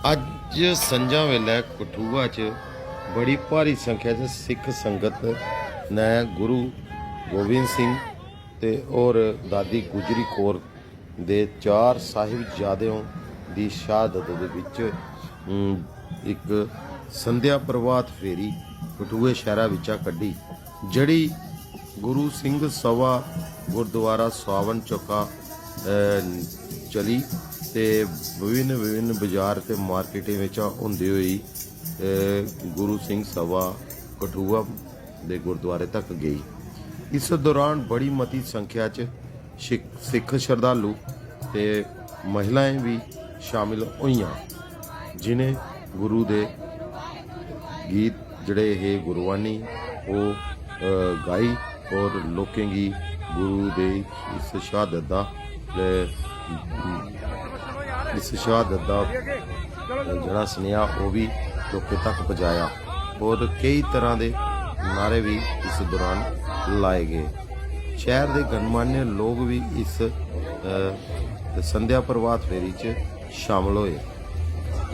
अज संझा वेले कठुआ च बड़ी भारी संख्या च सिख संगत ने गुरु गोबिंद सिंह ते और दादी गुजरी कौर दे 4 साहिबजादियों की शहादत दे विच एक संध्या प्रभात फेरी कठुए शहरा विचा कड्ढी, जड़ी गुरु सिंह सभा गुरुद्वारा सावन चौका चली ते विभिन्न बाजार ते मार्केटें विच होंदे होई गुरु सिंह सभा कठुआ दे गुरुद्वारे तक गई। इस दौरान बड़ी मती संख्या च सिख श्रद्धालु ते महिलाएं भी शामिल होईयां, जिन्हें गुरु दे गीत जड़े हे गुरबानी वो गाई और लोकें गी गुरु दे इस शहादत दा जड़ा स्नेहा वो भी लोकें तक पहुँचाया और कई तरह के नारे भी इस दौरान लाए गए। शहर के गणमान्य लोग भी इस संध्या प्रभात फेरी च शामिल होए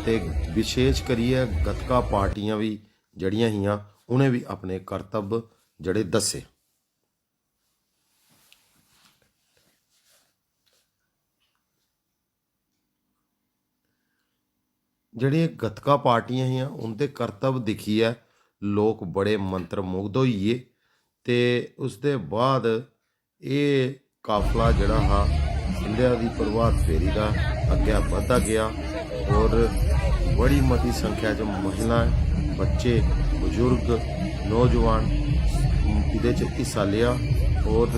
ते विशेष करिए गतका पार्टियां भी जड़ियां हियां उन्हें भी अपने करतब जड़े दसे। जड़ियां गतका पार्टियां हियां उनके करतब दिखिए लोग बड़े मंत्र मुग्ध होइए ते उसदे बाद ये काफला जड़ा हा संध्या की प्रभात फेरी का अगे बढ़ता गया और बड़ी मती संख्या च महिलाएं बच्चे बुजुर्ग नौजवान इहदे च हिस्सा लिया और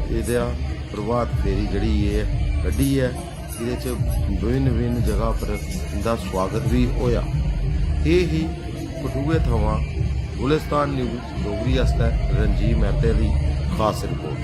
इहदा प्रभात फेरी जड़ी है कड्ढी है। इहदे च विभिन्न जगह पर इनका स्वागत भी होया। ये ही कठुए थमां गुलिस्तान न्यूज़ डोगरी आस्तै रणजीत मेहते की खास रिपोर्ट।